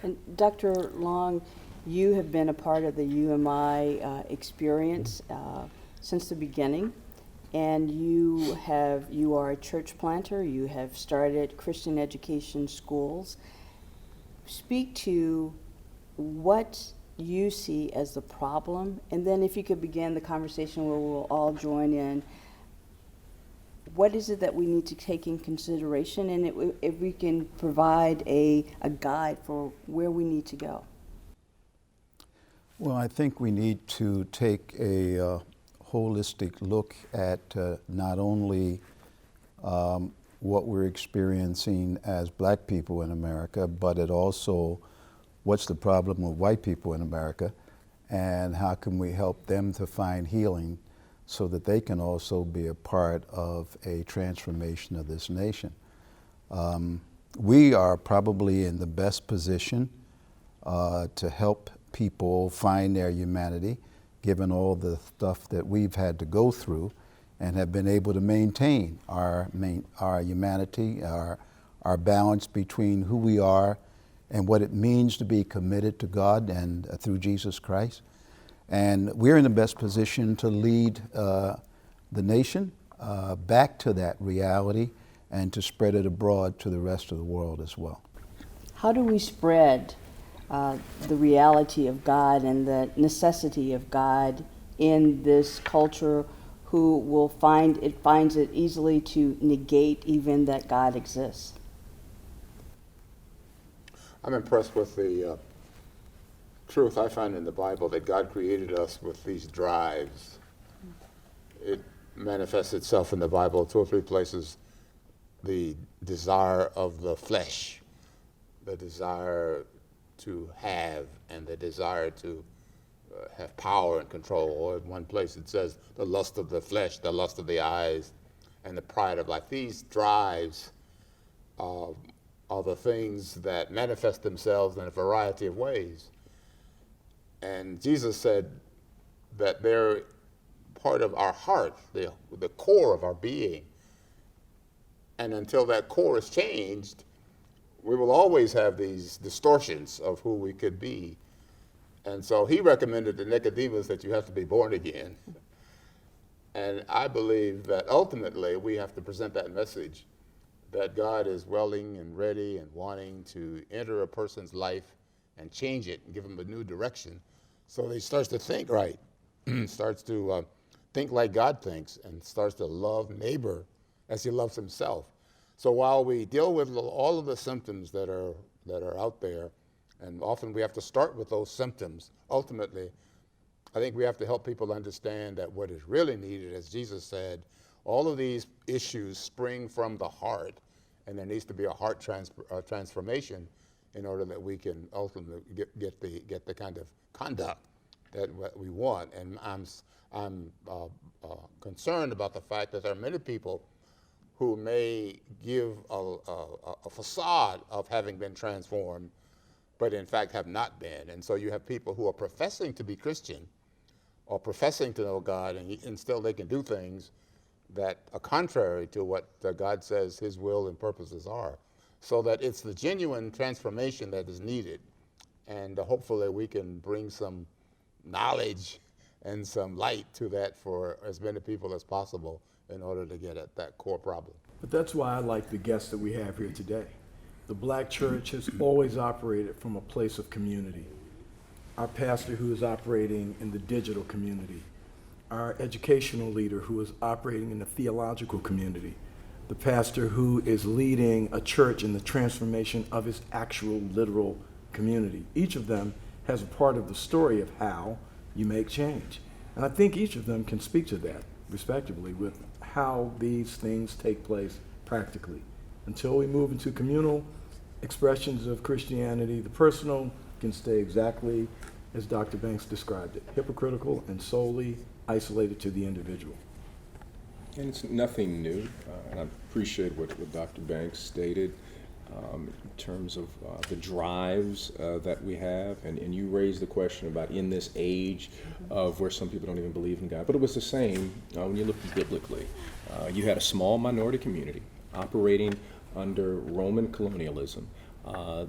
And Dr. Long, you have been a part of the UMI experience since the beginning, and you are a church planter. You have started Christian education schools. Speak to what you see as the problem, and then if you could begin the conversation where we'll all join in. What is it that we need to take in consideration, and if we can provide a guide for where we need to go? Well, I think we need to take a holistic look at not only what we're experiencing as black people in America, but it also what's the problem with white people in America, and how can we help them to find healing so that they can also be a part of a transformation of this nation. We are probably in the best position to help people find their humanity, given all the stuff that we've had to go through, and have been able to maintain our humanity, our balance between who we are and what it means to be committed to God and through Jesus Christ. And we're in the best position to lead the nation back to that reality and to spread it abroad to the rest of the world as well. How do we spread the reality of God and the necessity of God in this culture who finds it easily to negate even that God exists? I'm impressed with the truth I find in the Bible that God created us with these drives. It manifests itself in the Bible 2 or 3 places. The desire of the flesh, the desire to have, and the desire to have power and control. Or in one place it says the lust of the flesh, the lust of the eyes, and the pride of life. These drives are the things that manifest themselves in a variety of ways. And Jesus said that they're part of our heart, the core of our being. And until that core is changed, we will always have these distortions of who we could be. And so he recommended to Nicodemus that you have to be born again. And I believe that ultimately we have to present that message that God is willing and ready and wanting to enter a person's life and change it and give him a new direction so that he starts to think right, starts to think like God thinks, and starts to love neighbor as he loves himself. So while we deal with all of the symptoms that are out there, and often we have to start with those symptoms, ultimately, I think we have to help people understand that what is really needed, as Jesus said, all of these issues spring from the heart, and there needs to be a heart transformation in order that we can ultimately get the kind of conduct that we want. And I'm concerned about the fact that there are many people who may give a facade of having been transformed, but in fact have not been. And so you have people who are professing to be Christian or professing to know God, and still they can do things that are contrary to what God says his will and purposes are. So that it's the genuine transformation that is needed. And hopefully we can bring some knowledge and some light to that for as many people as possible in order to get at that core problem. But that's why I like the guests that we have here today. The black church has always operated from a place of community. Our pastor who is operating in the digital community, our educational leader who is operating in the theological community, the pastor who is leading a church in the transformation of his actual literal community. Each of them has a part of the story of how you make change. And I think each of them can speak to that, respectively, with how these things take place practically. Until we move into communal expressions of Christianity, the personal can stay exactly as Dr. Banks described it, hypocritical and solely isolated to the individual. And it's nothing new, and I appreciate what Dr. Banks stated in terms of the drives that we have, and you raised the question about in this age of where some people don't even believe in God, but it was the same when you look biblically. You had a small minority community operating under Roman colonialism,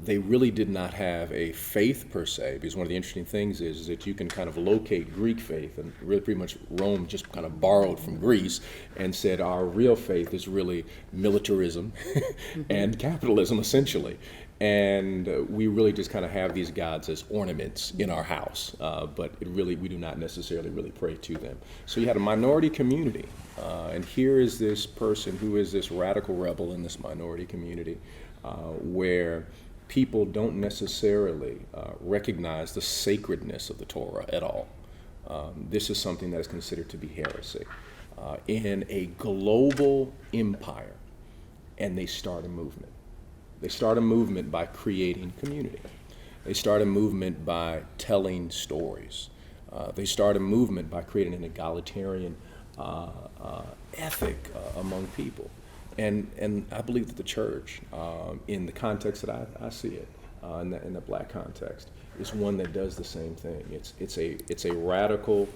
They really did not have a faith per se, because one of the interesting things is that you can kind of locate Greek faith, and really pretty much Rome just kind of borrowed from Greece and said our real faith is really militarism and capitalism, essentially. And we really just kind of have these gods as ornaments in our house, but we do not necessarily really pray to them. So you had a minority community, and here is this person who is this radical rebel in this minority community, where people don't necessarily recognize the sacredness of the Torah at all. This is something that is considered to be heresy in a global empire, and they start a movement. They start a movement by creating community. They start a movement by telling stories. They start a movement by creating an egalitarian ethic among people. And I believe that the church, in the context that I see it, in the black context, is one that does the same thing. It's a radical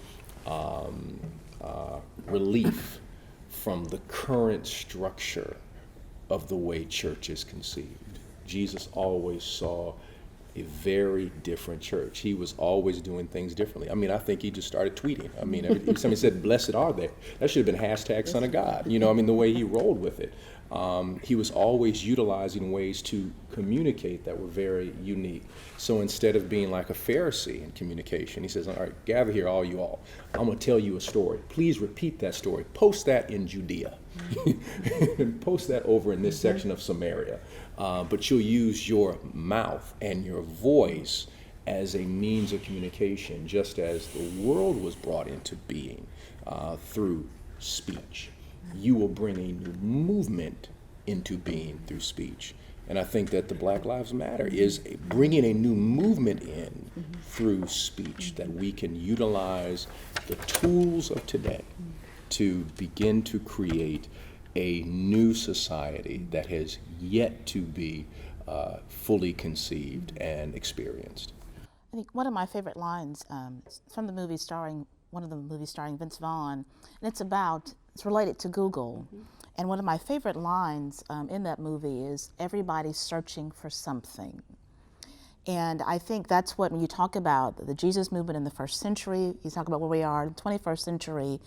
relief from the current structure of the way church is conceived. Jesus always saw a very different church. He was always doing things differently. I mean, I think he just started tweeting. I mean, every time he said, "Blessed are they," that should have been hashtag Son of God. You know, I mean, the way he rolled with it. He was always utilizing ways to communicate that were very unique. So instead of being like a Pharisee in communication, he says, "All right, gather here, all you all. I'm going to tell you a story. Please repeat that story. Post that in Judea. And post that over in this section of Samaria. But you'll use your mouth and your voice as a means of communication, just as the world was brought into being through speech. You will bring a new movement into being through speech." And I think that the Black Lives Matter is bringing a new movement in through speech, that we can utilize the tools of today to begin to create a new society that has yet to be fully conceived and experienced. I think one of my favorite lines from the movie one of the movies starring Vince Vaughn, and it's related to Google. And one of my favorite lines in that movie is, "Everybody's searching for something." And I think that's what, when you talk about the Jesus movement in the first century, you talk about where we are in the 21st century,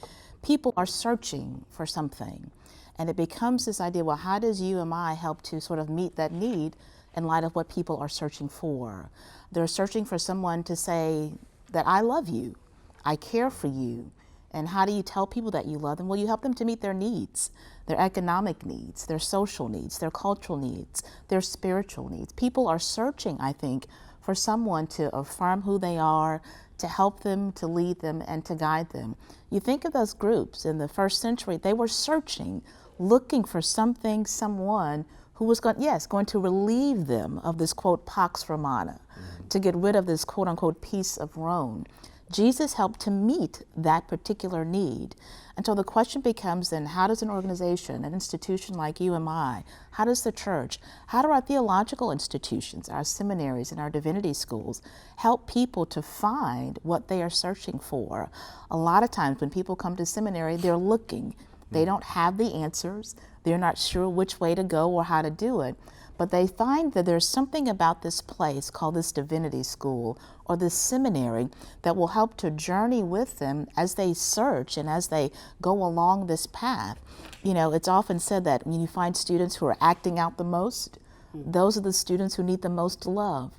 people are searching for something. And it becomes this idea, well, how does UMI help to sort of meet that need in light of what people are searching for? They're searching for someone to say that I love you, I care for you. And how do you tell people that you love them? Well, you help them to meet their needs, their economic needs, their social needs, their cultural needs, their spiritual needs. People are searching, I think, for someone to affirm who they are, to help them, to lead them, and to guide them. You think of those groups in the first century, they were searching, looking for something, someone who was going to relieve them of this, quote, Pax Romana, to get rid of this, quote unquote, peace of Rome. Jesus helped to meet that particular need. And so the question becomes then, how does an organization, an institution like UMI, how does the church, how do our theological institutions, our seminaries and our divinity schools help people to find what they are searching for? A lot of times when people come to seminary, they're looking. They don't have the answers. They're not sure which way to go or how to do it. But they find that there's something about this place called this divinity school or this seminary that will help to journey with them as they search and as they go along this path. You know, it's often said that when you find students who are acting out the most, those are the students who need the most love.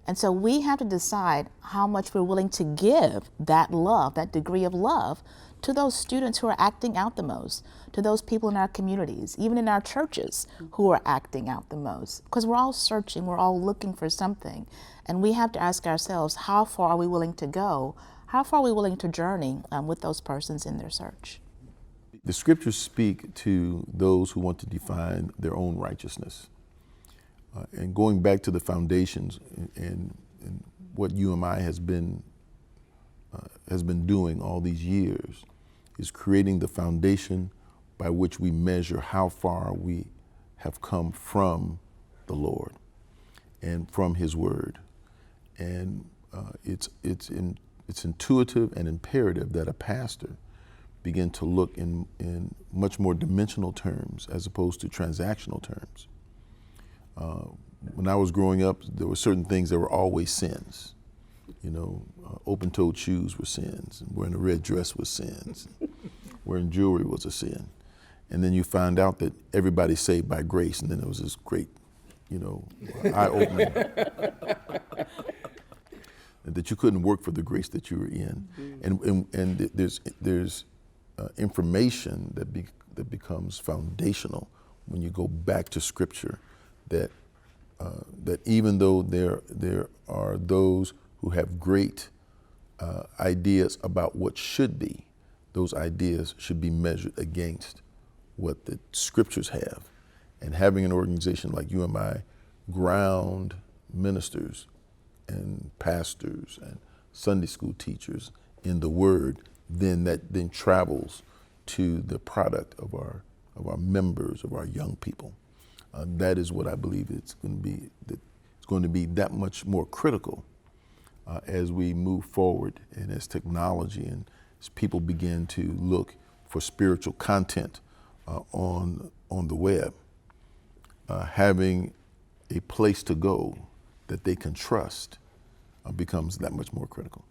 And so we have to decide how much we're willing to give that love, that degree of love, to those students who are acting out the most, to those people in our communities, even in our churches who are acting out the most. Because we're all searching, we're all looking for something. And we have to ask ourselves, how far are we willing to go? How far are we willing to journey with those persons in their search? The scriptures speak to those who want to define their own righteousness. And going back to the foundations and what UMI has been doing all these years, is creating the foundation by which we measure how far we have come from the Lord and from His Word. And it's intuitive and imperative that a pastor begin to look in much more dimensional terms as opposed to transactional terms. when I was growing up, there were certain things that were always sins. Open-toed shoes were sins. Wearing a red dress was sins. Wearing jewelry was a sin. And then you find out that everybody's saved by grace, and then there was this great, eye-opening that you couldn't work for the grace that you were in. And there's information that becomes foundational when you go back to Scripture, that even though there are those who have great ideas about what should be, those ideas should be measured against what the Scriptures have. And having an organization like UMI ground ministers and pastors and Sunday school teachers in the Word, then travels to the product of our members, of our young people. That is what I believe it's going to be that much more critical as we move forward, and as technology and as people begin to look for spiritual content on the web. Having a place to go that they can trust becomes that much more critical.